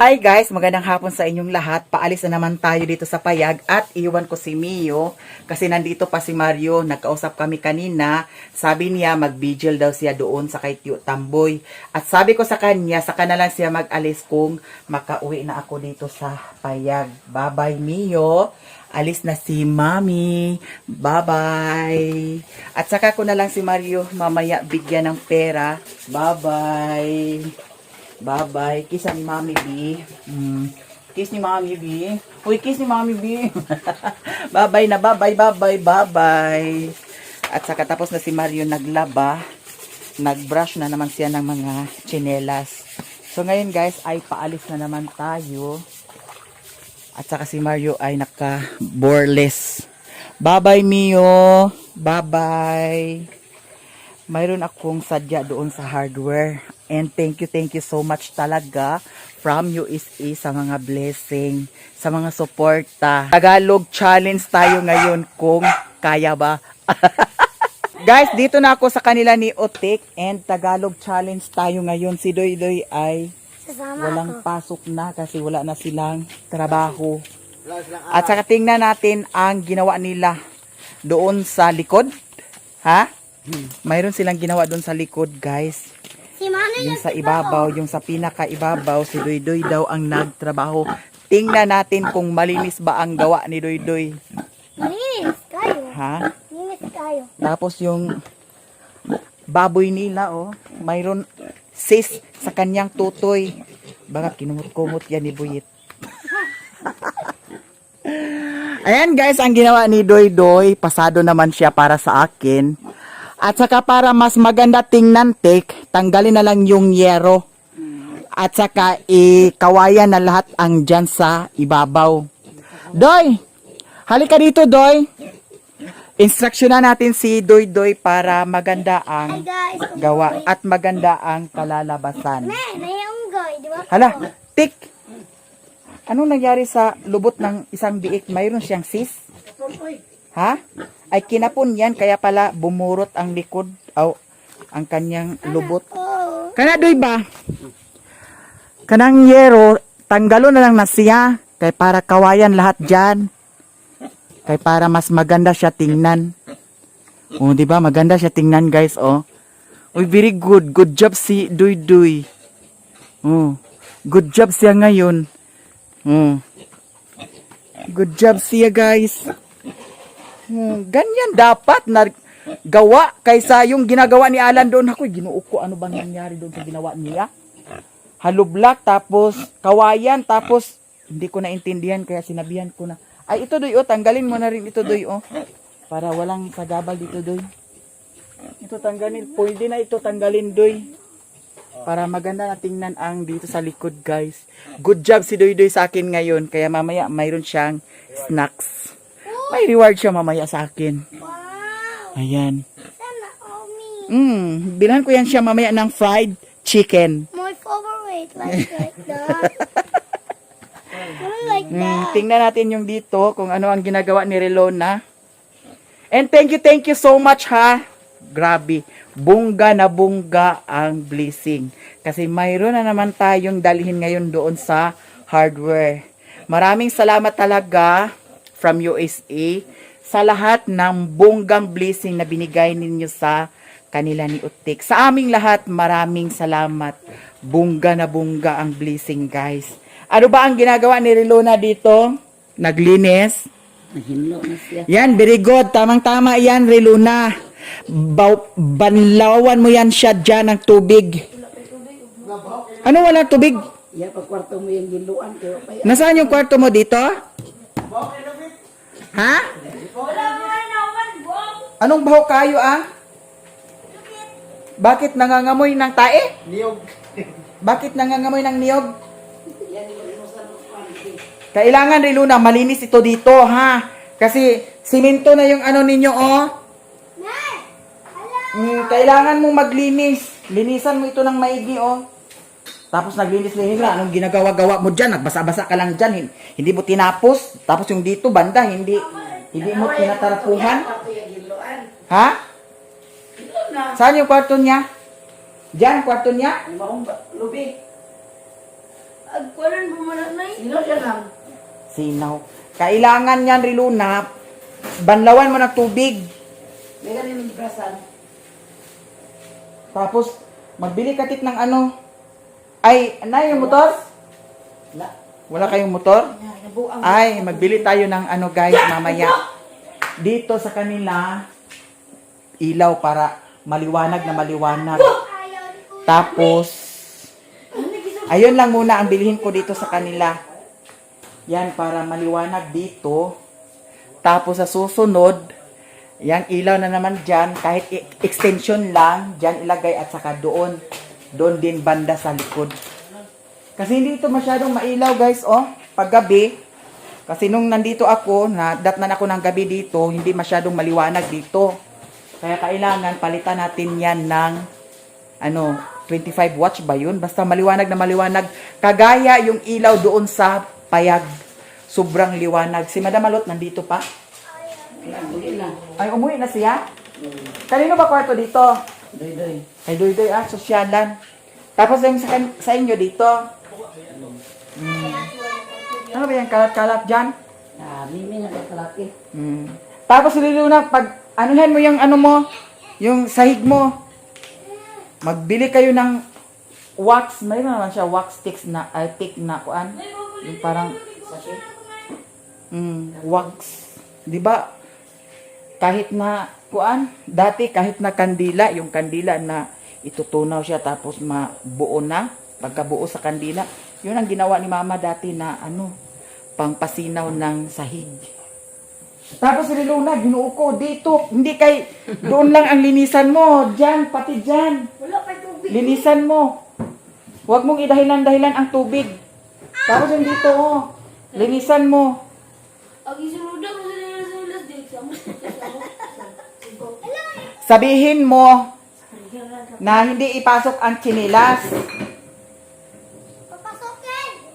Hi guys, magandang hapon sa inyong lahat. Paalis na naman tayo dito sa Payag at iwan ko si Mio kasi nandito pa si Mario. Nagkausap kami kanina. Sabi niya mag-vigil daw siya doon sa kay Tio Tamboy. At sabi ko sa kanya, saka na lang siya mag-alis kung makauwi na ako dito sa Payag. Bye-bye Mio. Alis na si Mami. Bye-bye. At saka ko na lang si Mario mamaya bigyan ng pera. Bye-bye. Bye-bye. Kiss ni Mami B. Kiss ni Mami B. Uy, kiss ni Mami B. Bye-bye na. Bye-bye, bye-bye, bye-bye. At saka tapos na si Mario naglaba. Nagbrush na naman siya ng mga tsinelas. So ngayon guys, ay paalis na naman tayo. At saka si Mario ay naka-boreless. Bye-bye, Mio. Bye-bye. Mayroon akong sadya doon sa hardware. And thank you so much talaga from USA sa mga blessing, sa mga suporta. Tagalog challenge tayo ngayon kung kaya ba. Guys, dito na ako sa kanila ni Otik and Tagalog challenge tayo ngayon. Si Doy Doy ay walang pasok na kasi wala na silang trabaho. At saka tingnan natin ang ginawa nila doon sa likod. Ha? Mayroon silang ginawa doon sa likod, guys. Yung sa ibabaw, yung sa pinaka-ibabaw, si Doy Doy daw ang nagtrabaho. Tingnan natin kung malinis ba ang gawa ni Doy Doy. Malinis kayo. Ha? Malinis kayo. Tapos yung baboy nila, oh, mayroon sis sa kanyang tutoy. Baka kinumot-kumot yan ni Buyit. Ayan guys, ang ginawa ni Doy Doy, pasado naman siya para sa akin. At saka para mas maganda tingnan, tanggalin na lang yung yero. At saka ikawayan na lahat ang dyan sa ibabaw. Doy! Halika dito, Doy! Instruksyonan natin si Doy Doy para maganda ang gawa at maganda ang kalalabasan. Mayunggoy, di ba? Hala, tik! Anong nangyari sa lubot ng isang biik? Mayroon siyang sis? Ha? Ay kinapon yan, kaya pala bumurot ang likod, ang kanyang lubot. Kana Doy ba? Kanang yero, tanggalo na lang na siya, kay para kawayan lahat dyan. Kay para mas maganda siya tingnan. Oh, di ba? Maganda siya tingnan, guys, oh. Uy, very good. Good job si Doy Doy. Oh. Good job siya ngayon. Oh. Good job siya, guys. Ganyan dapat na gawa kaysa yung ginagawa ni Alan doon. Ako, ginuo ko, ano bang nangyari doon sa ginawa niya? Halublak, tapos kawayan, tapos hindi ko naintindihan kaya sinabihan ko na, ay ito Doy, oh, tanggalin mo na rin ito Doy, oh. Para walang sagabal dito Doy. Ito tanggalin, pwede na ito tanggalin Doy. Para maganda na tingnan ang dito sa likod, guys. Good job si Doy Doy sa akin ngayon, kaya mamaya mayroon siyang snacks. May reward siya mamaya sa akin. Wow! Ayan. Sana Omi. Bilhan ko yan siya mamaya ng fried chicken. My favorite, like that. Like that. Tingnan natin yung dito kung ano ang ginagawa ni Relona. And thank you so much ha. Grabe. Bungga na bungga ang blessing. Kasi mayroon na naman tayong dalhin ngayon doon sa hardware. Maraming salamat talaga from USA sa lahat ng bonggang blessing na binigay ninyo sa kanila ni Utik. Sa aming lahat, maraming salamat. Bongga na bongga ang blessing, guys. Ano ba ang ginagawa ni Relona dito? Naglinis? Yan, very good. Tamang-tama yan, Relona. Banlawan mo yan siya dyan ng tubig. Ano walang tubig? Yan, pag kwarto mo yung giluan. Nasaan yung kwarto mo dito? Ha? Anong baho kayo Bakit nangangamoy ng tae? Niyog. Bakit nangangamoy ng niyog? Kailangan Relona, malinis ito dito, ha? Kasi simento na yung ano ninyo, oh. Kailangan mong maglinis. Linisan mo ito ng maigi, oh. Tapos naglinis-linis na. Anong ginagawa-gawa mo dyan? Nagbasa-basa ka lang dyan. Hindi mo tinapos. Tapos yung dito, banda, hindi mo tinatarapuhan. Ha? Saan yung kwarto niya? Diyan, kwarto niya? Lubi. Agkulan mo mananay. Sino siya lang? Sinaw. Kailangan yan, Riluna, banlawan mo ng tubig. May ganin yung brasan. Tapos, magbili ka tit ng ano. Ay, yung motor? Wala. Wala kayong motor? Nabuang. Ay, magbili tayo ng ano guys, mamaya. Dito sa kanila, ilaw para maliwanag na maliwanag. Tapos, ayun lang muna ang bilhin ko dito sa kanila. Yan, para maliwanag dito. Tapos sa susunod, yan, ilaw na naman dyan. Kahit extension lang, dyan ilagay at saka doon. Doon din banda sa likod. Kasi hindi ito masyadong mailaw guys, oh. Paggabi. Kasi nung nandito ako, datnan ako ng gabi dito, hindi masyadong maliwanag dito. Kaya kailangan palitan natin yan ng 25 watts ba yun? Basta maliwanag na maliwanag. Kagaya yung ilaw doon sa payag. Sobrang liwanag. Si Madam Alot nandito pa? Uli lang. Ay, umuwi na siya? Kanino ba kwarto dito? Doy. Ay, doy-doy, sosyalan. Tapos yung sa inyo dito. Ano ba yung kalat-kalat dyan? Mimi na kalaki. Tapos Liluna, pag anuhan mo yung ano mo, yung sahig mo, magbili kayo ng wax. Mayroon naman siya, wax sticks na, thick na kuan. Yung parang, wax. Di ba? Kahit na, kuan, dati kahit na kandila, yung kandila na itutunaw siya tapos mabuo na, pagkabuo sa kandila, yun ang ginawa ni Mama dati na pangpasinaw ng sahig. Tapos si Luna, ginuo ko dito, hindi kay, doon lang ang linisan mo, dyan, pati dyan. Wala kay tubig. Linisan mo. Huwag mong idahilan-dahilan ang tubig. Tapos yung dito, linisan mo. Ang isunuda mo sa nila din sa mo. Sabihin mo na hindi ipasok ang tsinilas. Papasokin.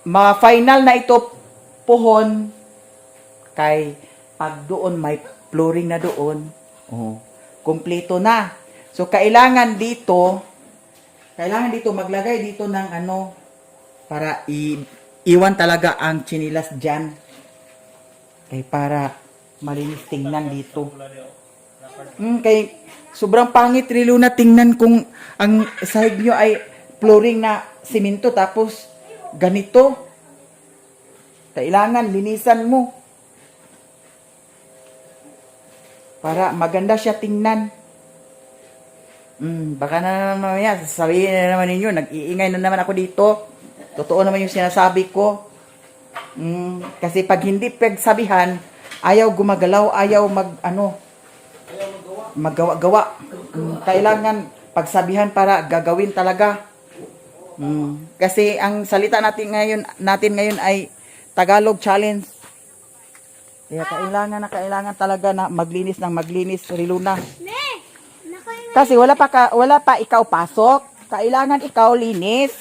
Ma-final na ito puhon kay pag doon may flooring na doon. Kumpleto na. So kailangan dito maglagay dito ng para iwan talaga ang tsinilas diyan. Kay para malinis tingnan dito. Kay sobrang pangit rilo na tingnan kung ang sahig nyo ay flooring na simento tapos ganito. Kailangan linisan mo. Para maganda siya tingnan. Baka na naman yan. Sabihin na naman ninyo, nag-iingay na naman ako dito. Totoo naman yung sinasabi ko. Kasi pag hindi pagsabihan, ayaw gumagalaw, ayaw maggawa-gawa. Kailangan pagsabihan para gagawin talaga. Kasi ang salita natin ngayon ay Tagalog challenge. Kaya kailangan talaga na maglinis ng maglinis, Riluna. Kasi wala pa ikaw pasok. Kailangan ikaw linis.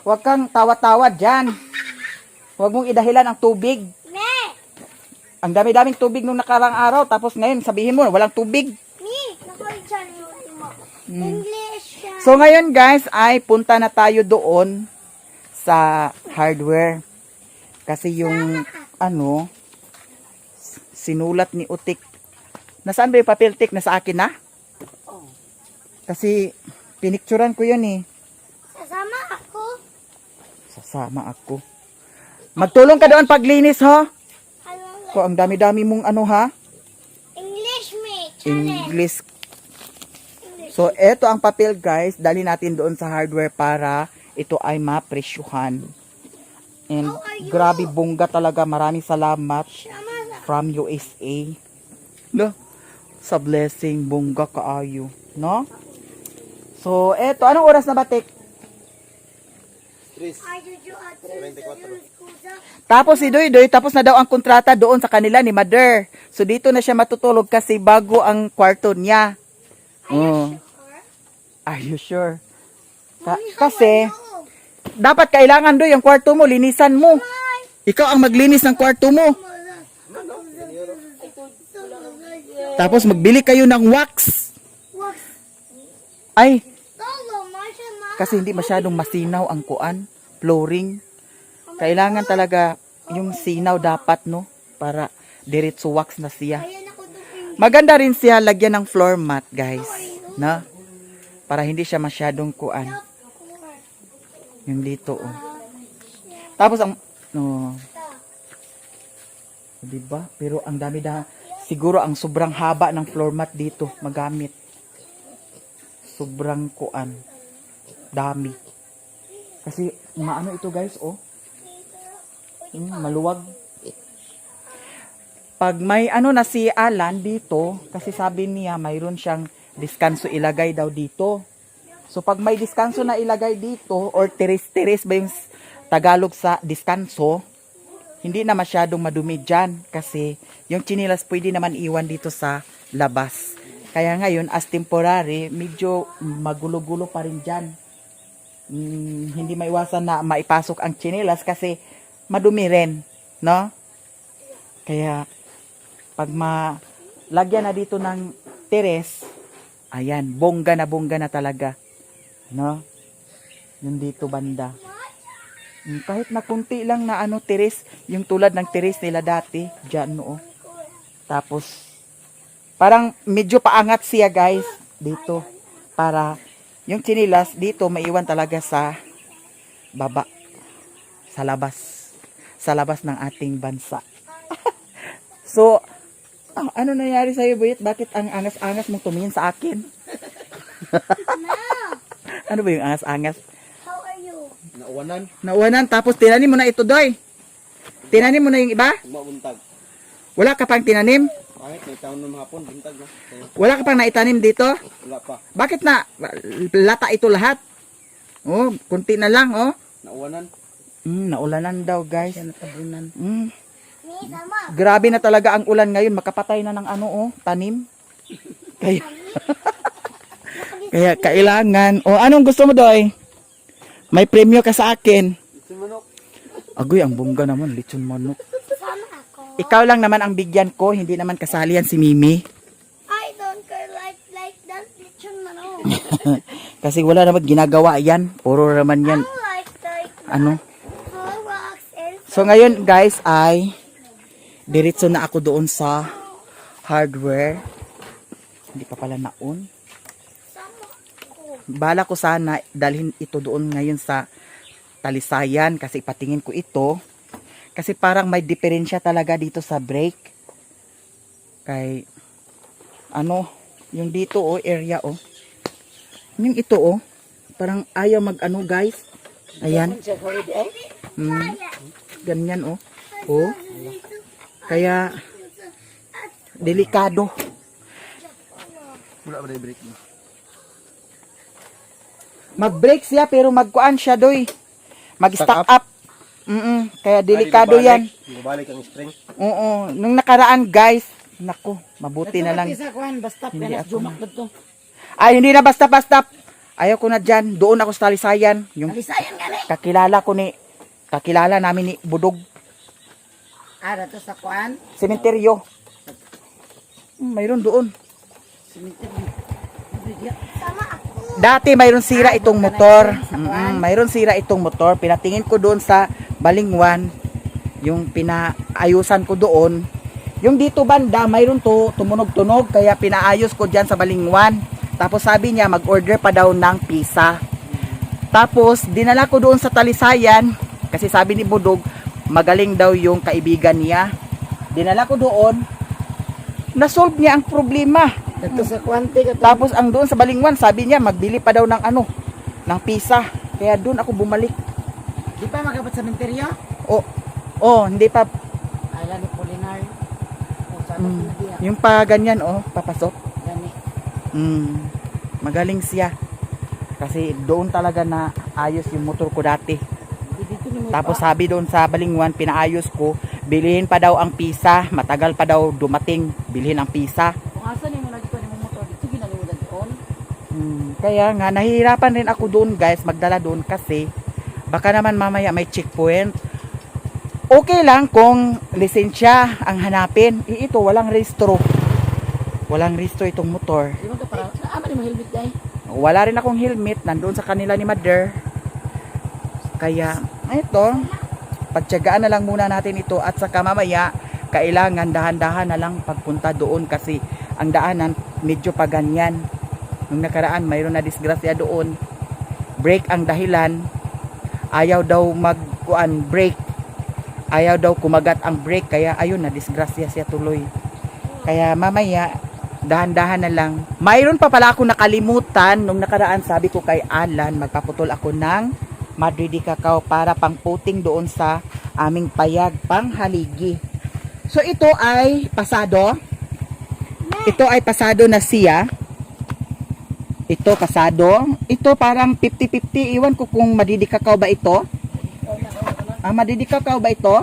Huwag kang tawa-tawa dyan. Huwag mong idahilan ang tubig. Ang dami-daming tubig nung nakarang araw, tapos ngayon sabihin mo, walang tubig. English. So ngayon guys, ay punta na tayo doon sa hardware. Kasi yung sinulat ni Utik. Nasaan ba yung papel tik? Nasa akin na? Kasi pinicturan ko yun eh. Sasama ako. Magtulong ka doon paglinis ha? Ko ang dami-dami mong English me. English. So eto ang papel guys, dali natin doon sa hardware para ito ay mapresyuhan. And grabe bongga talaga, maraming salamat from USA. No? Sa blessing, bongga kaayo, no? So eto, anong oras na ba, Tek? Tapos si Doy, tapos na daw ang kontrata doon sa kanila ni Mother. So dito na siya matutulog kasi bago ang kwarto niya. Are you sure? Kasi dapat kailangan Doy ang kwarto mo, linisan mo. Ikaw ang maglinis ng kwarto mo. Tapos magbili kayo ng wax. Ay, Kasi hindi masyadong masinaw ang kuan, flooring. Kailangan talaga yung sinaw dapat, no? Para diretso wax na siya. Maganda rin siya lagyan ng floor mat, guys. Na? Para hindi siya masyadong kuan. Yung dito, oh. Tapos ang, no. Diba? Pero ang dami siguro ang sobrang haba ng floor mat dito magamit. Sobrang kuan. Dami. Kasi maano ito guys, oh. Maluwag. Pag may ano na si Alan dito, kasi sabi niya mayroon siyang diskanso ilagay daw dito. So pag may diskanso na ilagay dito, or teres-teres ba yung Tagalog sa diskanso, hindi na masyadong madumi dyan. Kasi yung chinilas pwede naman iwan dito sa labas. Kaya ngayon, as temporary, medyo magulo-gulo pa rin dyan. Hindi maiwasan na maipasok ang chinilas kasi madumi rin, no? Kaya, pag lagyan na dito ng teres, ayan, bongga na talaga, no? Yung dito banda. Kahit na kunti lang na ano, teres, yung tulad ng teres nila dati, dyan, no? Tapos, parang medyo paangat siya, guys, dito. Para, yung chinilas, dito, maiwan talaga sa baba. Sa labas. Sa labas ng ating bansa. So, ano nangyari sa'yo, Buyet? Bakit ang angas-angas mong tumingin sa akin? Ano ba yung angas-angas? How are you? Nauwanan, tapos tinanim mo na ito, Doy. Tinanim mo na yung iba? Mabuntag. Wala ka pang tinanim? Kahit may taon ng hapon, buntag na. Kaya, Wala ka pang naitanim dito? wala pa. Bakit na lata ito lahat? Oh, kunti na lang, oh. Nauwanan. Naulanan daw, guys. Natabunan. Ni, sama. Grabe na talaga ang ulan ngayon. Makapatay na ng ano, oh, tanim. Kaya, kaya kailangan. Oh, anong gusto mo, Doy? May premyo ka sa akin. Ito manok. Agoy, ang bongga naman. Lechon manok. Sama ako. Ikaw lang naman ang bigyan ko. Hindi naman kasali yan si Mimi. I don't care like that lechon manok. Kasi wala naman ginagawa yan. Puro naman yan. Like Ano? rocks and So ngayon guys ay diretso na ako doon sa hardware. Hindi pa pala naon. sama ako. Bala ko sana dalhin ito doon ngayon sa Talisayan kasi ipatingin ko ito. Kasi parang may diferensya talaga dito sa brake. Kay ano, yung dito oh, area oh. Yung ito oh, parang ayaw mag-ano guys. Ayan. Ganyan oh. Oh. Kaya delikado. Wala ba na break mo? Mag-break siya pero magkuan siya doy. Mag-stock up. Kaya delikado yan. Bumalik ang string. Oo. Nung nakaraan guys, naku, mabuti na lang. Isa kuhan, basta Hindi penas ako. jumak na to. Ay, hindi na basta-basta. Ayaw ko na dyan. Doon ako sa Talisayan. Yung Alisayan ka kakilala namin ni Budog. To sa kuhan. Sementeryo. Mayroon doon. Sama ako. Dati mayroon sira itong motor. Mayroon sira itong motor. Pinatingin ko doon sa Balingwan. Yung pinaayusan ko doon. Yung dito banda, mayroon to tumunog-tunog. Kaya pinaayos ko dyan sa Balingwan. Tapos sabi niya, mag-order pa daw ng pisa. Tapos, dinala ko doon sa Talisayan. Kasi sabi ni Budog, magaling daw yung kaibigan niya. Dinala ko doon. Na-solve niya ang problema. Ito sa kuwante ka to. Tapos ang doon sa Balingwan, sabi niya magbili pa daw ng ano, ng pisa. Kaya doon ako bumalik. Di pa magabot sa menteryo? Hindi pa. Ala ni Polinar. O sa diya. Yung pa ganyan, papasok. Gani. Magaling siya. Kasi doon talaga na ayos yung motor ko dati. Dito ni mo Tapos sabi doon sa Balingwan, pinaayos ko, bilhin pa daw ang pisa. Matagal pa daw dumating, bilhin ang pisa. kung asa ni mo lagi ko ni mo motor dito ginalimudan doon. Kaya nga, nahihirapan rin ako doon guys, magdala doon kasi baka naman mamaya may checkpoint. Okay lang kung lisensya ang hanapin. Ito, walang restro. Walang restro itong motor. Di mo ka para ama ni mo helmet dai. wala rin akong helmet, nandoon sa kanila ni Mother. Kaya, ito, pagtiyagaan na lang muna natin ito at saka mamaya, kailangan dahan-dahan na lang pagpunta doon kasi ang daanan medyo pa ganyan. Nung nakaraan, mayroon na disgrasya doon. Brake ang dahilan. Ayaw daw brake. Ayaw daw kumagat ang brake. Kaya ayun na, disgrasya siya tuloy. Kaya mamaya, dahan-dahan na lang. Mayroon pa pala ako nakalimutan. Nung nakaraan, sabi ko kay Alan, magpaputol ako ng Madrid de Cacao para pang puting doon sa aming payag, pang haligi. So ito ay pasado. Ito ay pasado na siya. Ito pasado. Ito parang 50-50. Iwan ko kung madidikakaw ba ito. Madidikakaw ba ito?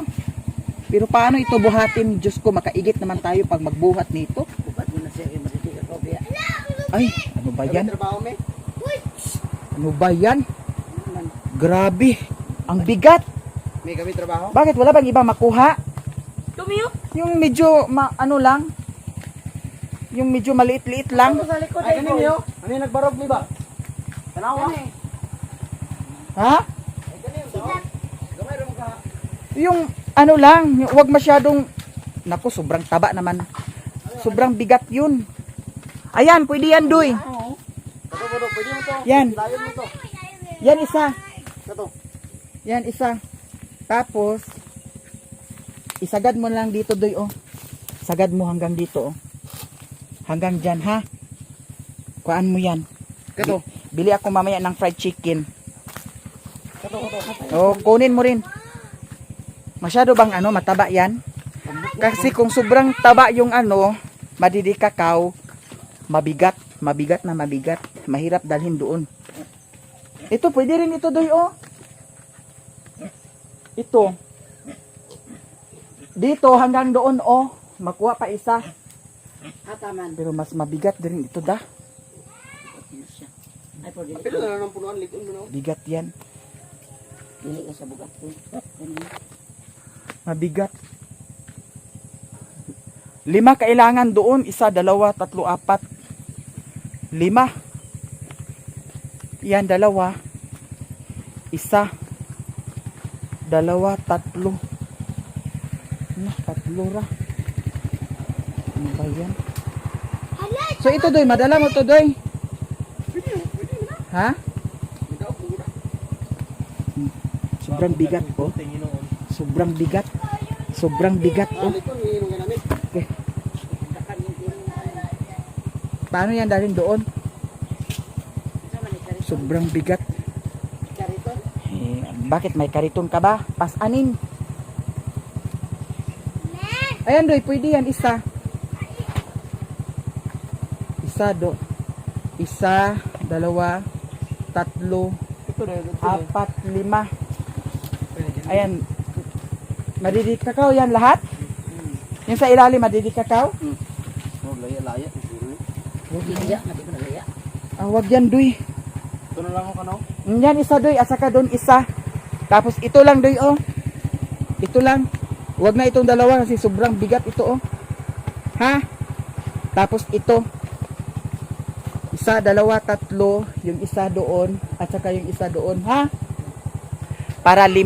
Pero paano ito buhatin? Diyos ko, makaigit naman tayo pag magbuhat nito. Bukat mo na siya kay madidikakaw biya. Ay, ano ba yan? Trabaho me? Ano ba yan? Grabe. Ang bigat. May kami trabaho? Bakit wala bang iba makuha? Tumiyo. Yung medyo, ano lang? Yung medyo maliit-liit lang? Sa likod Ay, ay kanino yo? Ano yung nagbarog mi ba? Tanawa? Ha? Ay, kanino to? Gamay rin mo ka. Yung ano lang, yung, wag masyadong, naku, sobrang taba naman. Sobrang bigat yun. Ayan, pwede yan, Doy. Kato, pwede mo to. Yan. Layon mo to. Yan isa. Kato. Yan isa. Tapos, isagad mo lang dito, Doy, oh. Sagad mo hanggang dito, oh. Hanggang dyan, ha? Kuhaan mo yan. Kato. Bili ako mamaya ng fried chicken. Kato. Oh, kunin mo rin. Masyado bang mataba yan? Kasi kung sobrang taba yung madidikakaw, mabigat. Mabigat na mabigat. Mahirap dalhin doon. Ito, pwede rin ito, Doy, oh. Ito. Dito, hanggang doon, oh. Makuha pa isa. Ataman. Pero mas mabigat din ito, da. Ay po dili. Pero na lang punuan, likon mo no? Bigat yan. Dili ka sa bugat ko. Mabigat. 5 kailangan doon. 1, 2, 3, 4. 5. Yan, 2. 1, 2, 3. Tatlo ra. Ano ba yan? So ito, Doy. Madala mo to, Doy. Ha? Sobrang bigat, oh. Sobrang bigat. Sobrang bigat, oh. Likon, hihinong ka namin. Okay. Paano yan dalhin doon? Sobrang bigat. Kariton. Bakit may kariton ka ba? Pasanin. Ayan, Doy, pwede yan, isa. Isa, 1, 2, 3, 4, 5. Ayan. Madidikakaw yan lahat? Yung sa ilalim, madidikakaw? Oh, laya. Huwag niya, mati ko na laya. Wag yan, Doy. Ito na lang ako kanaw. Yan, isa, Doy. Asa ka doon, isa. Tapos ito lang, Doy, oh. Ito lang. Wag na itong 2 kasi sobrang bigat ito, oh. Ha? Tapos ito. 1, 2, 3. Yung isa doon. At saka yung isa doon, ha? Para 5.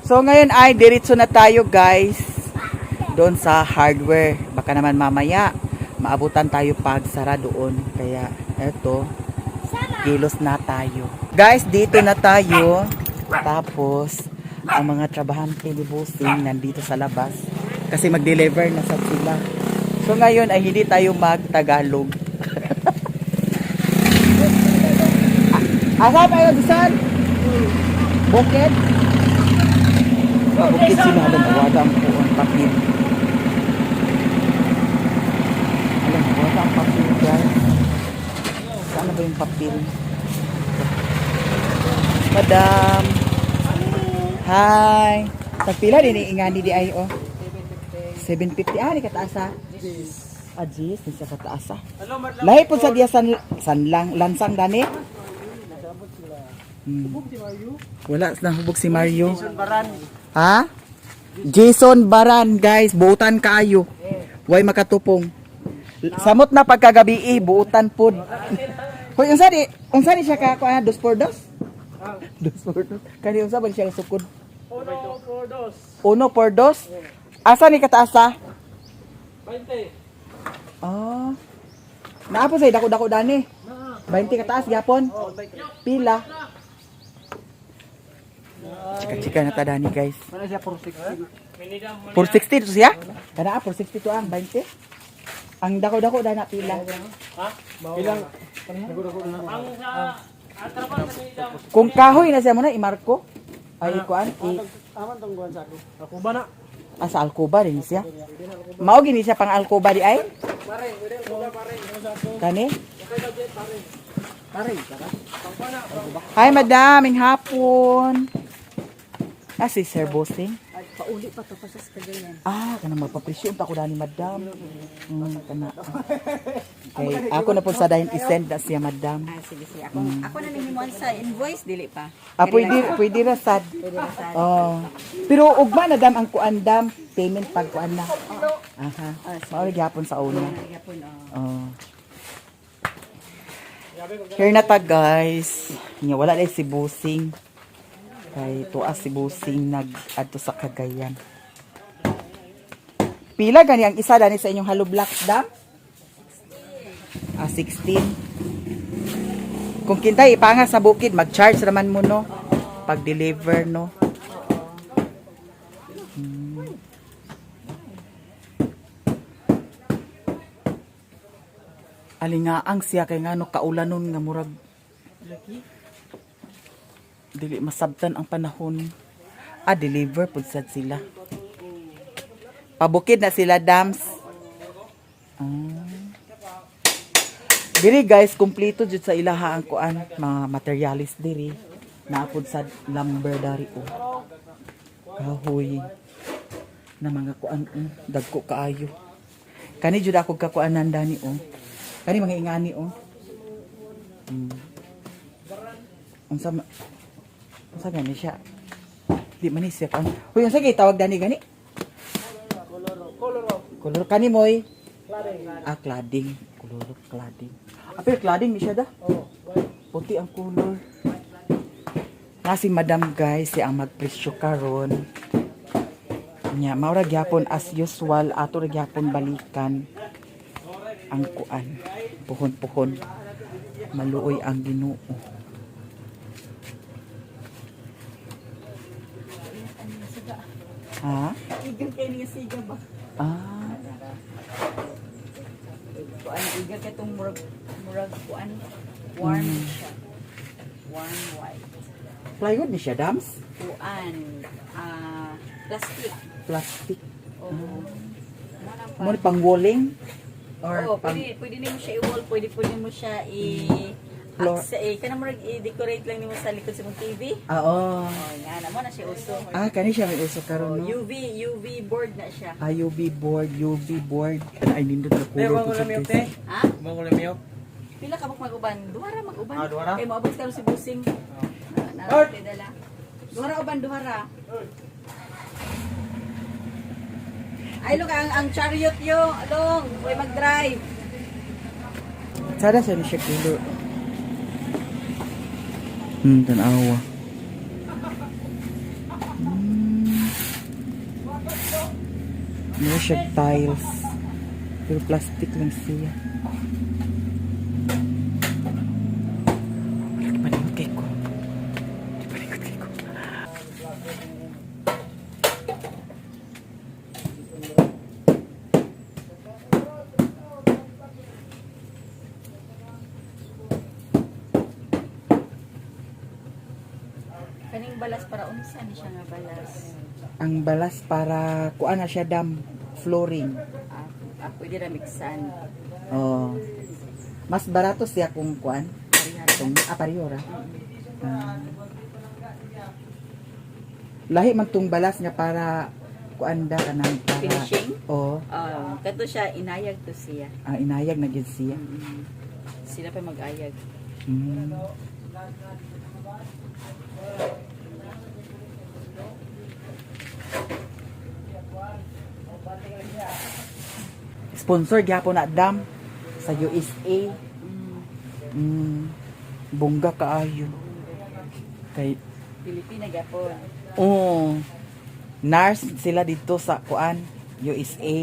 So, ngayon ay diretso na tayo, guys. Doon sa hardware. Baka naman mamaya, maabutan tayo pag sara doon. Kaya, eto. Kilos na tayo. Guys, dito na tayo. Tapos, ang mga trabahante ni Bossing nandito sa labas. Kasi mag-deliver na sa sila. So, ngayon ay hindi tayo mag-Tagalog. Asa pa yung bisan? Bukid? Bukid sila. Nawala ang papel. Nawala ang papel, guys. Saan na ba yung papel? Madam. Hi. Tagpila din ingani di ay oh. 750. Ni kataasa. Ajis, ni sa kataasa. Lahi po sa diya sanlang lansang dani. Wala na hubog si Mario. Ha? Jason Baran, guys. Buutan kaayo. Way makatupong. Samot na pagkagabi buutan pod. Hoy unsa di siya ka kuan 2x2? 2x2. Kani unsa ba siya sukod? 1x2. Asa ni kataasa? 20. Ah. Naapo say dako-dako dani. 20 kataas gyapon. Pila? Chika-chika na ta dani guys. Mana siya 460? 460 to siya? Kana 460 to ang 20. Ang dako-dako dana pila. Ilang? Kung kahoy na siya mo na imarko. Ay kuan Aman tong buwan sa ako. Ako ba na? sa alcoba rin siya. Mao gini siya pang alcoba di ay? Kani? Hi madam, hapon. Si Sir Bossing. Pauli pa to pa sa kagayan. Kana magpapresyon pa ko dani madam. Kana. Okay, ako na po sa dahin i-send na siya madam. Sige. Ako na ninimuan sa invoice dili pa. Pwede ra sad. Pwede na sa. Oh. Pero ugma na dam ang kuan dam, payment pag kuan na. Aha. Mao gyapon sa una. Yapon Oh. Here na ta guys. Nya wala dai si Bossing. Kay tuas si Bossing nag-adto sa Cagayan. Pila gani ang isa dani sa inyong Hollow Blocks dam? 16. Kung kintay ipanga sa bukid, mag-charge naman mo no. Pag-deliver no. Alingaang siya kay ngano kaulanon nga murag dili masabtan ang panahon. Deliver pud sad sila. Pabukid na sila dams. Diri guys, kompleto jud sa ilaha ang kuan, mga materialis diri. Naapod sa lumber dari o. Kahoy na mga kuan dagko kaayo. Kani jud ako kakuanan dani o. Kani mga ingani o. Unsa gani siya? Di man ni siya kan. Hoy, unsa gay tawag dani gani? Kolor kani moy. Cladding. Kolor cladding. Pero cladding ni siya da. Puti ang color. Si madam guys, siya ang magpresyo karon. Nya mao ra gyapon as usual ato ra gyapon balikan ang kuan. Puhon-puhon. Maluoy ang Ginoo. Igal kay niya siga ba? Kuan igal kay tong murag kuan warm siya. Warm white. Plywood ni siya, dams? Kuan plastic. Plastic. Oo. Mo ni pang walling? Or pang pwede nimo siya i-wall, pwede mo siya Floor. kana mo i-decorate lang nimo sa likod sa mong TV. Oo. Nga na mo na siya uso. Kani siya may uso karon no? UV board na siya. UV board. Ay nindot na color po sa face. Ha? Mo ko lamiyo. Pila ka mag-uban? Duhara mag-uban. Duhara? Kay maabot ka si Busing. Narate dala. Duhara uban duhara. Ay look ang chariot yo, along, way mag-drive. Sada siya ni siya color. Tanawa. Ano siya tiles. Pero plastic lang siya. Palingot kay ko. Kaning balas para unsa ni siya nga balas? Ang balas para kuan na siya dam flooring. Pwede ra mixan. Oh. Mas barato siya kung kuan. Kung parihora. Lahi man tong balas nga para kuan da kanang para Finishing? Oh. Kato siya inayag to siya. Inayag na gyud siya. Sila pa mag-ayag. Sponsor gyapon na dam sa USA. Bongga kaayo. Kay Pilipina gapon. oh, nurse sila dito sa kuan USA.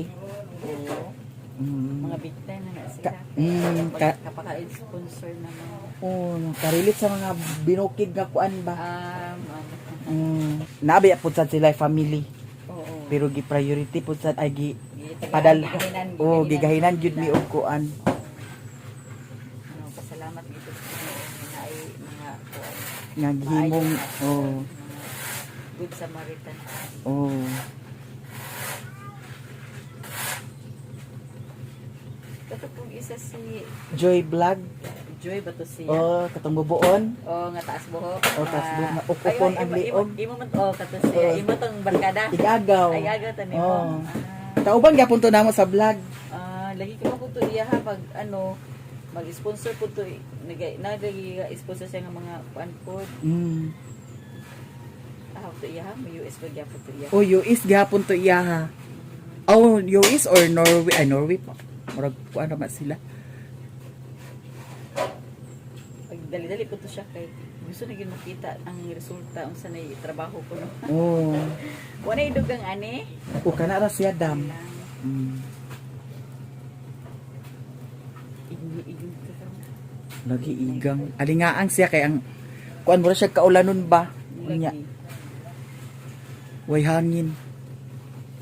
Mga big time na sila. Kapaka-sponsor naman. Karilit sa mga binukid nga kuan ba. Ano. Nabi pud sad sila family. Oo. Pero gi priority pud sad ay gi padal. Gigahinan gyud mi og kuan. Pasalamat dito sa mga ay mga kuan. Nga gihimong Good Samaritan. oh. Ito pong isa si Joy Vlog. Joy ba to siya? Katong bubuon. Nga taas buhok. Taas buhok na upupon ang liog. Imo man kato siya. Imo tong barkada. Igagaw. Ay agaw ta nimo. Kauban gyapon to namo sa vlog. Lagi ko ko to iya ha pag mag-sponsor po to nagagi sponsor siya ng mga kuan food. To iya ha, may US ba gyapon to iya. US gyapon to iya ha. US or Norway? Ay Norway pa. Murag kuan naman sila. Pag dali-dali po to siya kay gusto na gyud makita ang resulta unsa nay trabaho ko no. Wala idugang ani. Kana ra siya dam. Lagi igang. Alingaang siya kay ang kuan mo ra siya kaulanon ba? Unya. Way hangin.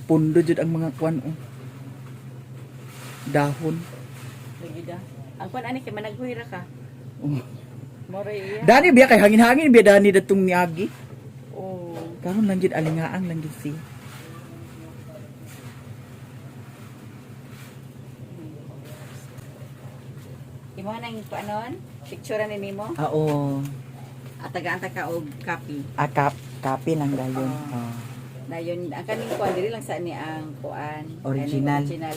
Pundo jud ang mga kuan dahon. Lagi da. Ang kuan ani kay managhuira ka. Mora iya. Dani biya kay hangin-hangin biya dani datong niagi. Karon lang jud alingaang lang jud siya. Imo nang kuanon? Picture ni nimo? Oo. At tagaan ta ka og copy. Kape lang dayon. Dayon ang kaning kuan diri lang sa ni ang kuan. Original. Original.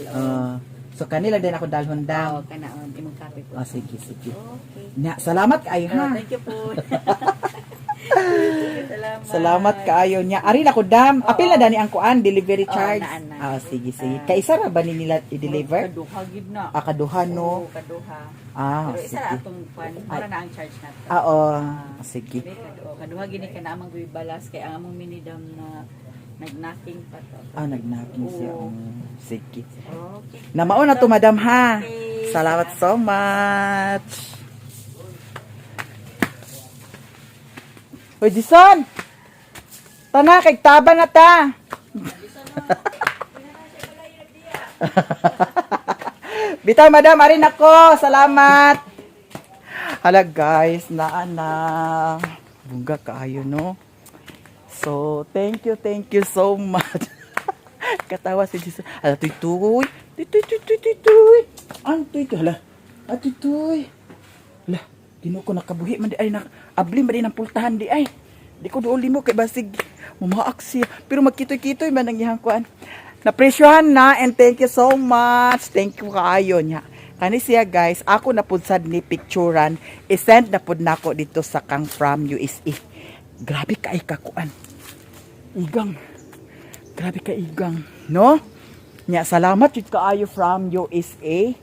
So kanila din ako dalhon daw. Kanaon imong copy po. Sige. Okay. Salamat kaayo ha. Thank you po. Salamat kaayo niya. Ari na ko dam. Apil na dani ang kuan delivery charge. Sige. Kay isa ra ba ni nila i-deliver? Kaduha gid na. Kaduha no. Kaduha. Pero Pero isa sige. ra atong kuan, para na ang charge nato. Sige. Kaduha gini ka na amang balas kay ang among minidam na nag-knocking pa to. Nag-knocking siya. Sige. Okay. Namao na to madam ha. Okay. Salamat so much. Hoy, Dison! Tana, kay taba na ta! Bitaw, madam, arin ako! Salamat! Hala, guys, na. Bunga kaayo, no? So, thank you so much. Katawa si Dison. Hala, tuy. Ang tuy. Hala, tuy. Hala, Ginoo ko nakabuhi man di ay abli man di ng pultahan di ay. Di ko doon limo kay basig mamaak siya. Pero magkitoy-kitoy man ang iyang kuan. Napresyohan na and thank you so much. Thank you kaayo niya. Kani siya guys, ako na pud sad ni picturean. I-send na pud nako dito sa kang from USA. Grabe kay kakuan. Igang. Grabe ka igang, no? Nya salamat jud kaayo from USA.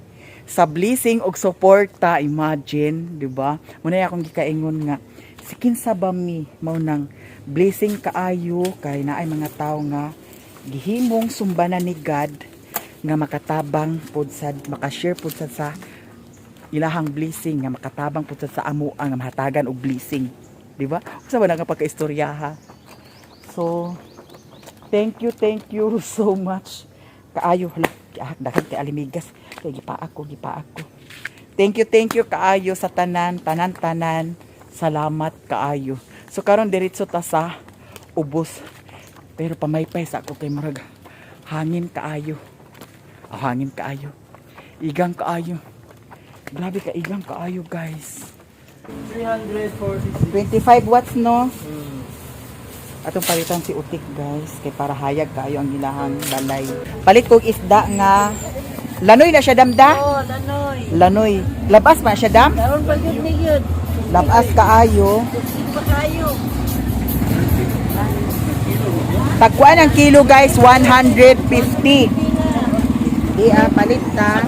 Sa blessing og suporta, imagine, di ba? Muna akong gikaingon nga, sikin sa bami, mao nang blessing kaayo, kay naay mga tao nga, gihimong sumbanan ni God, nga makatabang pod sad, makashare pod sad sa ilahang blessing, nga makatabang pod sad sa amo, nga mahatagan og blessing. Di ba? Usa ba na nga pagkaistoryaha? So, thank you so much. Kaayo, daghang kay alimigas. Kay gipa ako. Thank you kaayo sa tanan. Salamat kaayo. So karon diretso ta sa ubos. Pero pamaypay sa ako kay murag hangin kaayo. Hangin kaayo. Igang kaayo. Grabe ka igang kaayo, guys. 346. 25 watts no. Atong palitan si utik, guys, kay para hayag kaayo ang ilahang balay. Palit kog isda nga lanoy na siya damda? Lanoy. Lanoy. Labas pa siya dam? Karon pa gyud ni gyud. Labas kaayo. Pa kayo. Tagkuan ang kilo, guys, 150. Di palit ta.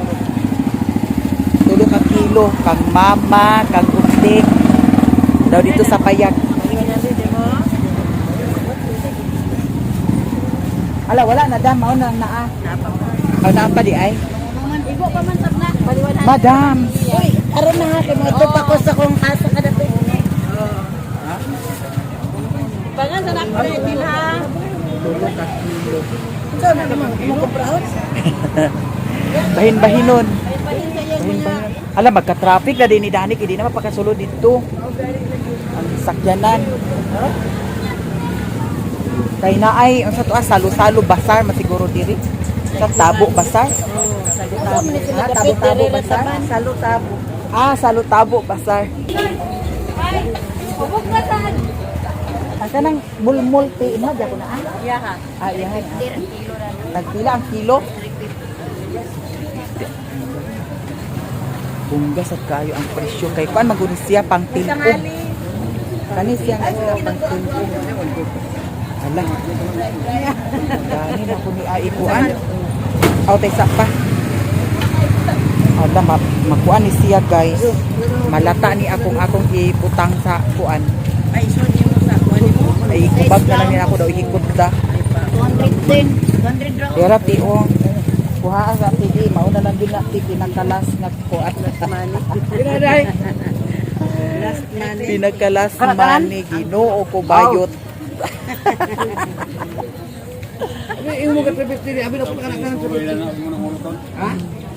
Tulo ka kilo kang mama, kang utik. Daw dito sa payag. Ala, wala na dam, mao na naa. Aw na pa di ay. Igo pa man sab na. Baliwan Madam. Uy, aron na ha kay mga tupa ko sa kong asa kada to. Pangan sa nakre bilha. Tulo ka kilo. So na naman mo kompraon. Bahin-bahinon. Pahin sa iya mga. Alam, magka-traffic na din ni Danik, hindi na mapakasulod dito. Ang sakyanan. Kay na ay, ang sa tuwa, salo-salo basar, masiguro diri. Sa tabo basar. Tabo-tabo basar. Salo-tabo. Ah, salo-tabo basar. Pabog na saan? Ang kanang mulmul ti ina, diya ko na ah. Yaha. Ah, yan. Nagpila ang kilo. Bunggas at kayo ang presyo. Kay kuan magunin siya pang tilpo. Kani siya nga pang tilpo. Ala. Gani na ko ni Aikuan. Aw tay pa. Ala makuan ni siya guys. Malata ni akong iputang sa kuan. Ay, so di mo sa kuan mo. Ay ikubag na lang ni ako daw ihikot da. 210. 200 ra. Pero tiong kuha sa TV, mauna lang din na pinakalas na kuan. Last money. Pinakalas money Ginoo ko bayot. Abi imo ka 350 abi na ko kana kana 350. Ha?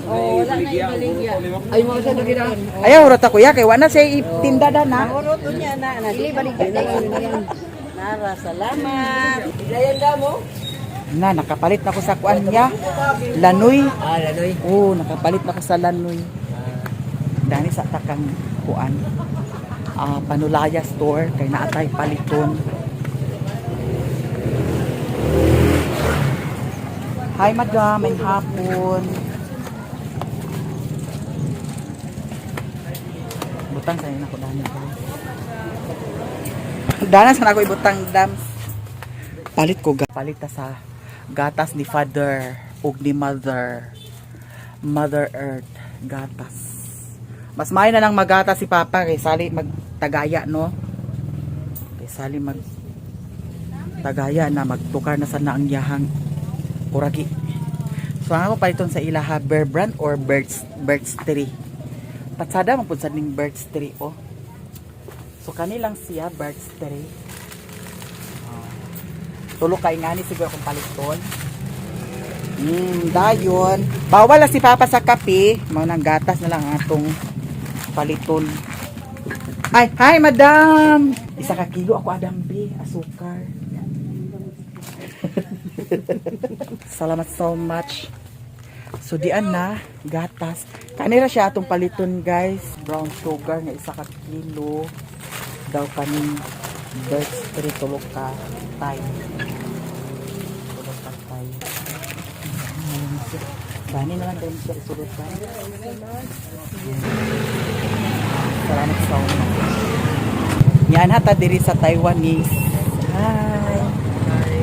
Oh, wala na ibaligya. Ay mo sa dagidan. Ayaw rata kuya kay wala siya itinda da na. Urot niya na dili baligya na. Nara, salamat. Bilayan ka mo? Na nakapalit na ko sa kuan niya. Lanoy. Ah, lanoy. Oh, nakapalit na ko sa lanoy. Dani sa takang kuan. Panulaya store kay naatay paliton. Hi madam, may hapon. Butang sa na ko dani. Dana sa ako ibutang dams. Palit ko palit ta sa gatas ni father ug ni mother. Mother Earth gatas. Mas may na lang magatas si papa kay sali magtagaya no. Kay sali mag tagaya na magtukar na sana ang yahang kuragi. So ako paliton sa ilaha Bear Brand or Birds Tree. Patsada man pud sa ning Birds Tree oh. So kanilang siya Birds Tree. Tulo kay ngani siguro kung paliton. Dayon. Bawal na si papa sa kape. Mao nang gatas na lang atong paliton. Ay, hi madam. Isa ka kilo ako adambi asukar. Salamat so much. So dian na gatas. Kanira siya atong paliton guys. Brown sugar nga isa ka kilo. Daw kaning Birds Tree tulo ka tay. Tulo ka tay. Bani na lang din siya isulot ka. Salamat so much. Yan hata diri sa Taiwanese. Hi.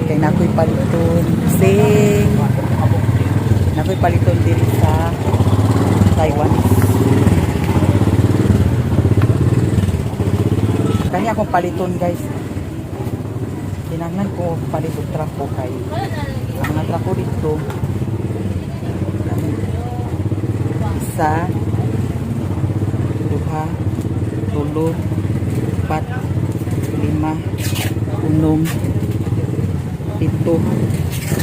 Kay nakoy paliton. Sing. Nakoy paliton diri sa Taiwanese. Kani akong paliton guys. Kinanglan ko paliton trako kay. Ang mga trako dito. Isa, duha, tulo, pat, lima, unom, pito,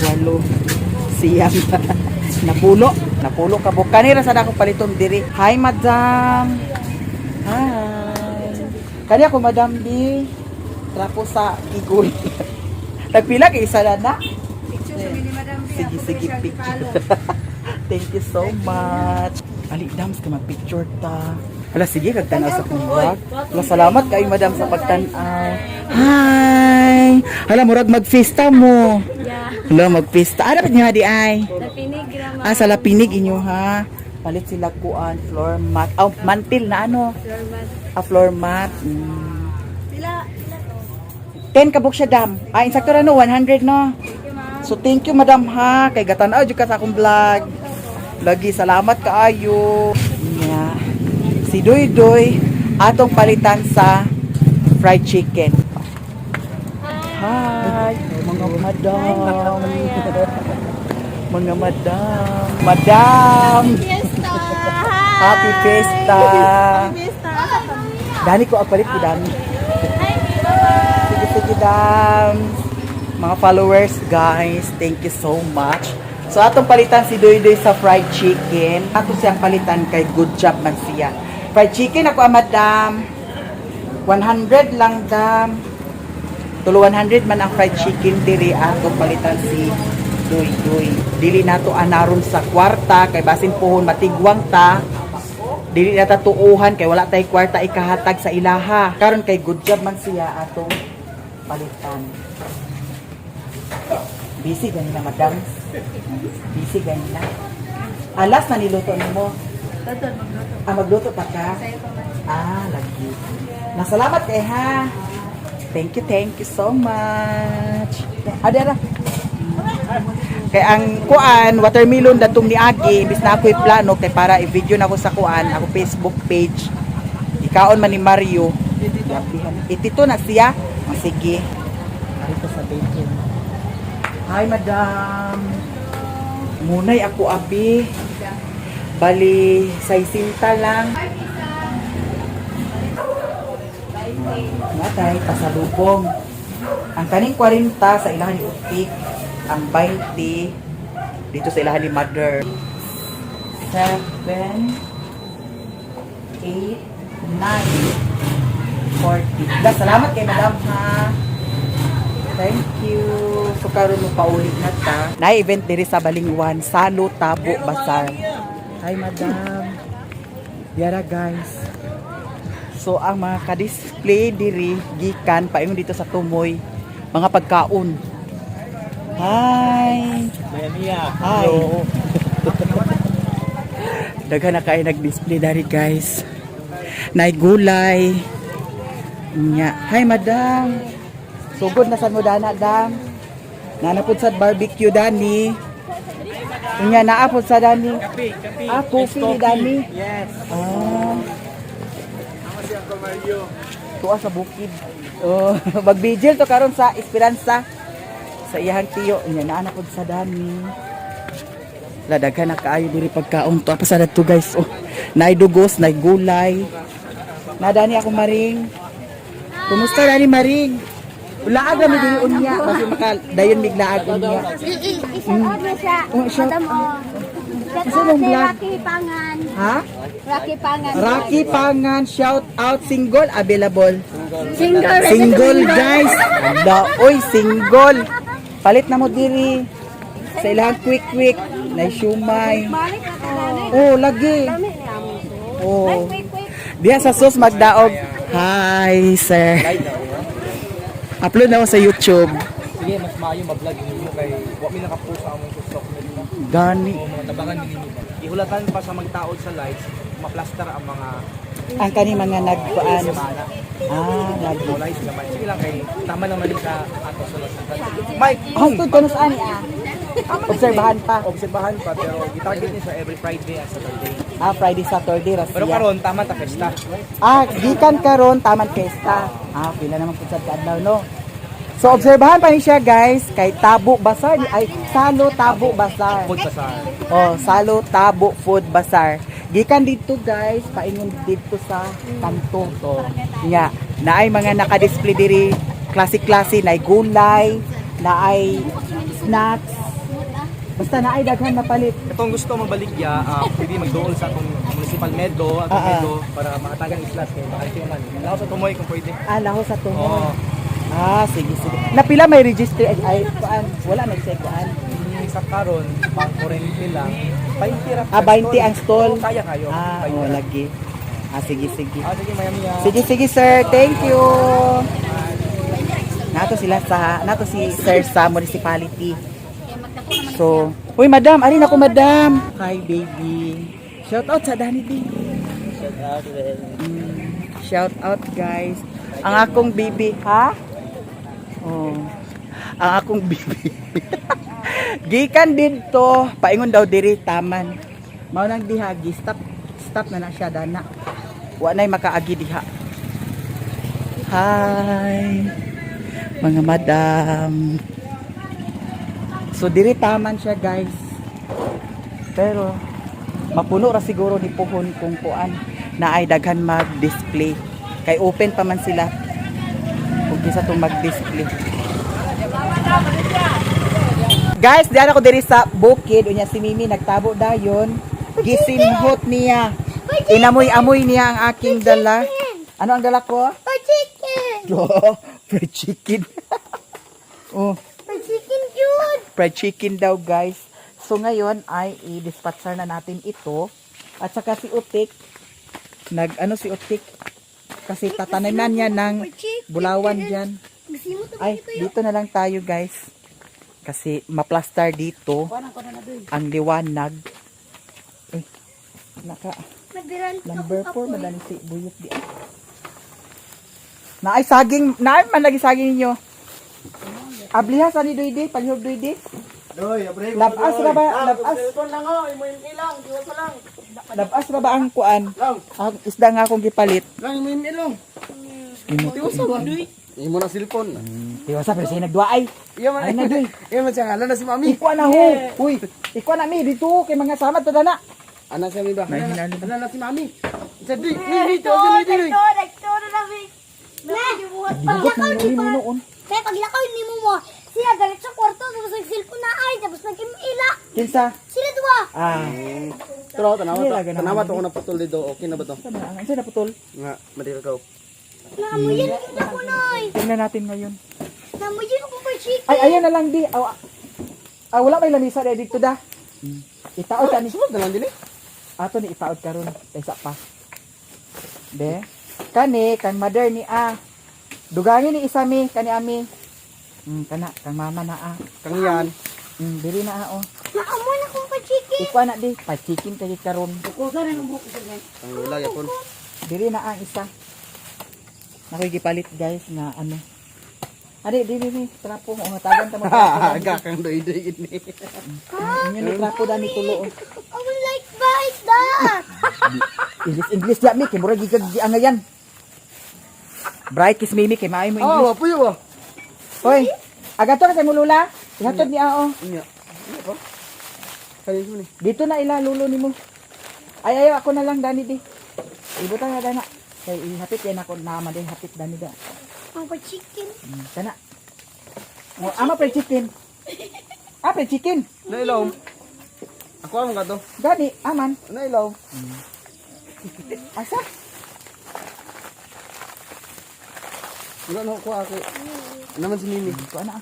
walo, siyam. Napulo ka bukan ni rasa akong paliton diri. Hi madam. Hi. Kani ako madam di trapo sa igol. Nagpila kay isa na. Sige picture. Thank you so much. Ali dams ka mag-picture ta. Hala sige kagtanaw sa akong vlog. Hala salamat kay madam sa pagtan-aw. Hi. Hala murag mag-fiesta mo. Yeah. Hala mag-fiesta. Ano niya di ay? Napinig rama. Sa lapinig inyo ha. Palit sila kuan floor mat. Oh, mantil na ano? Floor mat. Sila 10 kabuk siya dam. Insakto ra no 100 no. So thank you madam ha kay gatanaw jud ka sa akong vlog. Lagi salamat kaayo. Nya. Si Doy Doy atong palitan sa fried chicken. Hi, mga madam. Mga madam. Madam. Fiesta! Happy Fiesta. Fiesta! Dani ko ang palit ko dami. Hi, bye-bye! Sige, sige, dam. Mga followers, guys, thank you so much. So, atong palitan si Doy Doy sa fried chicken. Ato siyang palitan kay good job man siya. Fried chicken ako, madam. 100 lang, dam. Tulo 100 man ang fried chicken diri. Atong palitan si Doy Doy. Dili nato anaron sa kwarta kay basin pohon matigwang ta. Dili na tatuuhan kay wala tay kwarta ikahatag sa ilaha. Karon kay good job man siya atong palitan. Busy ganina, madam. Busy ganina. Alas na niluto nimo. Magluto pa ka? Lagi. Nasalamat kay ha. Thank you so much. Adara. Kay ang kuan watermelon datong niagi imbis na ako'y plano kay para i-video na ko sa kuan ako Facebook page. Ikaon man ni Mario. Itito na siya. Sige. Dito sa video. Hi, madam. Munay ako, abi. Bali, 60 lang. Natay, pasalubong. Ang kaning 40 sa ilahan ni Upik. Ang 20 dito sa ilahan ni Mother. 7, 8, 9, 40. Salamat kay madam, ha. Thank you. So karon mo paulit na ta. Na-event diri sa Balingwan, Salo Tabo Bazaar. Hi, madam. Yara, guys. So ang mga ka-display diri gikan paingon dito sa Tumoy, mga pagkaon. Hi. Hi. Daghan na kayo nag-display dari, guys. Nay gulay. Nya. Hi, madam. Sugod na sa mo dana, dam. Nanapod sa barbecue, dani. Unya naapod sa dani. Coffee ni dani. Yes. Tuwa sa bukid. Oh, magbigil to karon sa Esperanza. Sa iyang tiyo, unya naanapod sa dani. Ladaghan na kaayo diri pagkaon to. Apa sa to, guys? Oh, nay dugos, nay gulay. Na dani ako maring. Kumusta dani maring? Laag na mi diri unya, basi makadayon mig laag unya. Isa-out na siya. Madam, Sino si vlog? Rocky Pangan. Ha? Rocky Pangan. Rocky Pangan, shout out, single available. Single. Single, guys. Oy, single. Palit na mo diri. Sa ilang quick na shumay. Balik na ka na. Oh, lagi. Dami ni amo. Oh. Quick. Diya sa sus magdaog. Hi, sir. Upload na ako sa YouTube. Sige, mas maayo ma-vlog ninyo kay wa mi naka-post sa among TikTok nila. Gani. O mga tabangan ninyo. Ihulatan pa sa magtaod sa lights, ma-plaster ang mga Ang kani mga nagkuan. semana. Lagi. Mo lights naman. Sige lang kay tama naman sa ato sa Mike, Hangtod ko na saan obserbahan pa. obserbahan pa pero gitarget ni sa every Friday at Saturday. Friday, Saturday, Pero Rasya. karon tama ta festa. Gikan karon taman Fiesta. Pila naman po sa kadlaw, no? So, obserbahan pa ni siya, guys, kay Tabo Bazaar, ay Salo Tabo Bazaar. Food pa sa Salo Tabo Food Bazaar. Gikan dito, guys, paingon dito sa kanto. So, nga, naay mga naka-display diri, klase-klase, naay gulay, naay snacks, basta naay daghan mapalit. Itong gusto mabaligya, pwede magdool sa atong municipal medo, at medo para makatagan islas kay makalitin man. Laos sa tumoy kung pwede. Laho sa tumoy. Oo. Sige. Napila may register ay kuan, wala na siya kuan. Sa karon, pang 40 lang. 20 ra. 20 ang stall. Oo, kaya kayo. 20 ra. Lagi. Sige. Sige, Maya. Sige, sir. Thank you. Nato si sir sa municipality. So, uy, madam, alin ako, madam. Hi, baby. Shout out sa Danny D. Shout out, guys. Ang akong baby, ha? Ang akong baby. Gikan dito, paingon daw diri taman. Mao nang diha stop na siya dana. Wa nay makaagi diha. Hi. Mga madam. So diri taman siya guys. Pero mapuno ra siguro ni puhon kung kuan na ay daghan mag-display. Kay open pa man sila. Kung kisa tong mag-display. Guys, diyan ako diri sa bukid. Unya si Mimi nagtabo dayon. Gisimhot niya. Inamoy-amoy niya ang aking dala. Ano ang dala ko? Fried chicken! Fried chicken. Oh, Fried chicken, dude! fried chicken daw guys. So ngayon ay i-dispatcher na natin ito. At saka si Utik, si Utik? Kasi tatananan niya ng bulawan dyan. Magsimot ako Ay, dito yun. dito na lang tayo guys. Kasi maplastar dito ang liwanag. Eh, Nagbiran number 4, madali si Buyot di. Naay saging, naay man lagi saging ninyo. Abliha sa ni Doyde, palihog Doyde. Doy, abre. Labas ra ba? Labas. lang ho, imo yung ilang, diwa sa lang. Labas ra ba ang kuan? Lang, Ang isda nga akong gipalit. lang imo yung ilang. Imo sa ba? Imo na cellphone. Tiwasa pero say nagduwa ay. Iya man. Ay na doy. Iya man siya ngalan na si Mami. Ikuan na ho. Uy, ikuan na mi dito kay mga samad to dana. Anak siya mi ba? May hinalo. Anak na si Mami. Sa di, mi to sa di. Nagturo na namin. Gibugot na ni mo noon. Kaya paglakaw ni mo siya galit sa kwarto, tapos nag-cellphone na ay, tapos nag-ila. Kinsa? Sila dua. Ah, Pero tanawa Hindi, to. laga na Tanawa kami. to ko na putol dito. Okay na ba to? sama ang isa na putol. Nga, madira ka. Namuyin kita ko, Noy. Tingnan natin ngayon. Namuyin ako fried chicken. Ay, ayan na lang di. Wala may lamisa dito da. Itaod ka ni. Sulod na lang din eh. Ato ni itaod karon kaysa pa. De. Kani kang mother ni Dugangin ni isa mi kani ami. Kana kang mama na Kang yan. Diri na oh. Naamoy na akong fried chicken. Ikuha na di, pa chicken kay karon. Kang wala yapon. Diri na ang isa. Nakikipalit guys na ano. Adi, di, trapo mo. Tagan ta mo. Aga kang doy-doy ini. Inyo ni trapo da ni tulo. I would like bite that. English la mi kay murag gigag angayan. Bright kiss mimi kay maayo mo Oh, English. wapuyo ba? Hoy, agato ka sa mulula. Ihatod ni Inya. Iya pa. Kaya mo ni. Dito na ila lulo nimo. Ay ako na lang dani di. Ibutan na dana. Kay ihatid kay nako na ma hatid dani da. Ang fried chicken. Kana. Mo ama pre chicken. Pre chicken. Nailaw. Ako ang gato. Gani aman. Nailaw. Asa? Wala na ako ako. Naman si Mimi. Ko ana.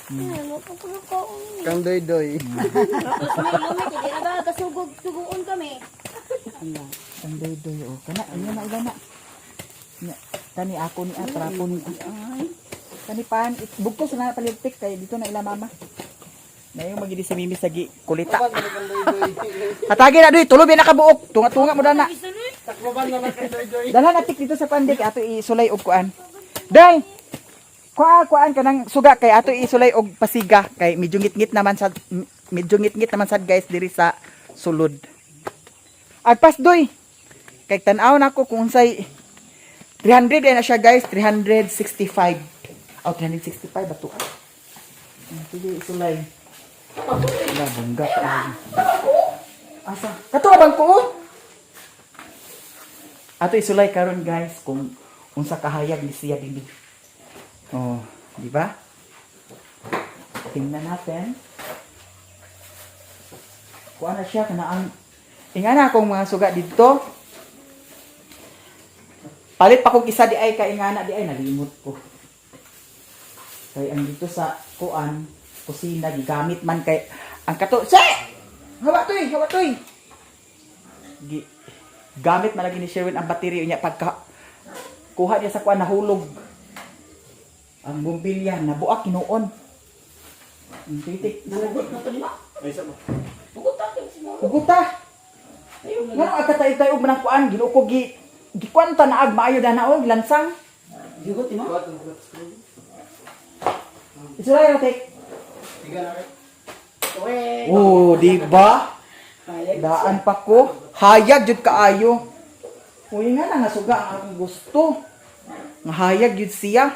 Ano ko ko. Kang doy-doy. Hindi na ba kasugog-suguon kami. Ala, ang doy-doy oh. Kana inyo na ila na. Nya, kani ako ni trapo ni ay. Kani pan bugto sa na palitik kay dito na ila mama. Nayo magidi si Mimi sagi kulita. Hatagi na doy, tuloy na kabuok. Tunga-tunga mo dana. Takloban naman kang doy-doy. Dalhan atik dito sa pandik ato isulay og kuan. Day. Kuan kanang suga kay ato isulay og pasiga kay medyo ngit-ngit naman sad guys diri sa sulod. Agpas doy. Kay tan-aw nako kung unsay 300 na siya guys, 365. 365 bato. Sige isulay. Wala bangga ay. Asa? Kato bang ko? Ato isulay karon guys kung unsa kahayag ni siya dinhi. Oh, di ba? Tingnan natin. Kuha na siya kanang ingana akong mga suga dito. Palit pa kong isa di ay kaingana di ay nalimot ko. Kay ang dito sa kuan kusina gigamit man kay ang kato. Hawa toy. Gamit man lagi ni Sherwin ang baterya niya pagka kuha niya sa kuan nahulog. Ang bumbilya nabuak kinuon. Titik. Nagugot na to nila. Ay sa mo. Huguta. Ngano agkatay-tay og manang kuan ginuko gikwanta na ag maayo dana og lansang. Nagugot mo? Isulay ra tek. Tiga na kay. Oh, di ba? Daan pa ko. Hayag jud kaayo. Uy nga na nasuga ang akong gusto. Nga hayag jud siya.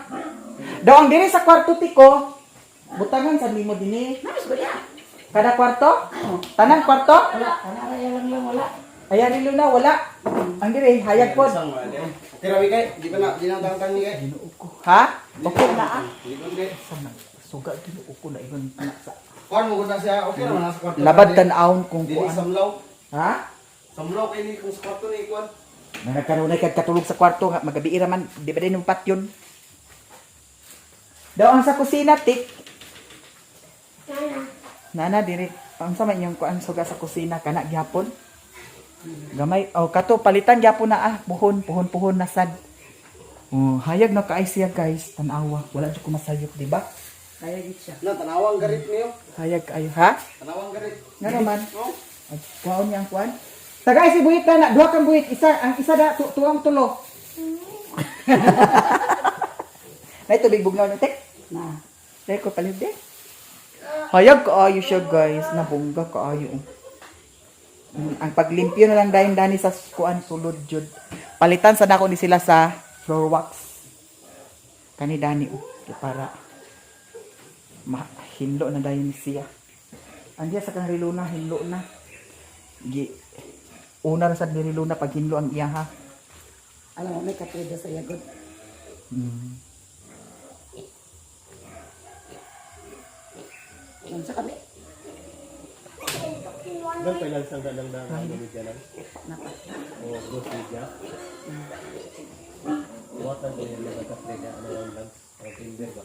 Daw ang diri sa kwarto tiko. Butangan sa limo dinhi. Kada kwarto? Tanan kwarto? Wala. Ayan nilo na wala. Ang diri hayag pod. Tira kay, di pa na, di na tangtang ni kay. Ha? Okay na ah. Di ko kay. Sana suga Ginoo ko na igon na sa. Kuan mo gud na siya, okay naman nasa kwarto. Labad tan-awon kung Dili kuan. samlaw. Ha? Samlaw kay ni kung sa kwarto ni kuan. Na nagkaroon ay katulog sa kwarto nga magabi ra man di ba din yung patyon. Daw ang sa kusina tik. Nana diri pang sa man yung kuan suga sa kusina kana gyapon. Gamay oh kato palitan gyapon na puhon na sad. Oh hayag na kaay siya guys tan-awa wala jud ko masayop di ba? Hayag gid siya. Na tanawang garit niyo. Hayag kayo ha? Tanawang garit. Nga naman. No? Kaon niya ang kuan. Tagay si buhit na duha kang buhit ang isa da tuwang tulo. Nay tubig bugnaw ni tek. Na. Dai ko palit de. Hayag kaayo siya guys, nabungga kaayo. Ang paglimpyo na lang dayon dani sa kuan sulod jud. Palitan sa nako ni sila sa floor wax. Kani dani para hinlo na dayon ni siya. Andiya sa kang riluna hinlo na. Una ra sa niluna pag hinlo ang iya ha. Alam mo, may katrida sa yagod. Yan sa kami. Gan pa lang sang dadang dang gamit yan. Oh, dos media. Watan ko yung mga katrina ano lang ang timber ba.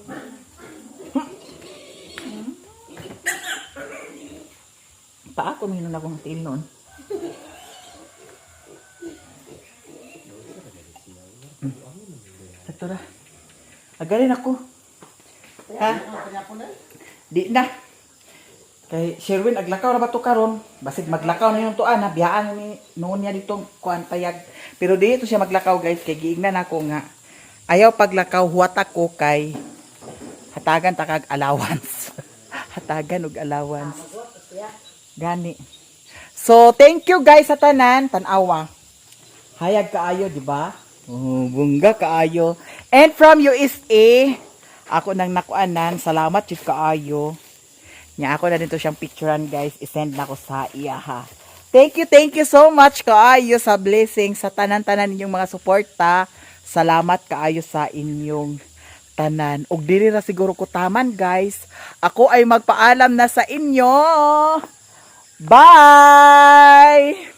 Pa ako minon akong tiil noon. Ito na. Agalin ako. Ha? Di na. Kay Sherwin, aglakaw na ba ito karon? Basig maglakaw na yung tuan, ha? Biyaan ni noon niya dito kuan payag. Pero dito siya maglakaw guys, kay giignan ako nga. Ayaw paglakaw, huwat ako kay hatagan takag allowance. Hatagan og allowance. Gani. So, thank you guys sa tanan, tanawa. Hayag kaayo, di ba? Oh, bungga kaayo. And from USA, ako nang nakuanan, salamat jud kaayo. Nya ako na dito siyang picturean guys, isend na ko sa iya ha. Thank you so much kaayo sa blessing sa tanan-tanan ninyong mga suporta. Salamat kaayo sa inyong tanan. Ug diri ra siguro ko taman guys. Ako ay magpaalam na sa inyo. Bye!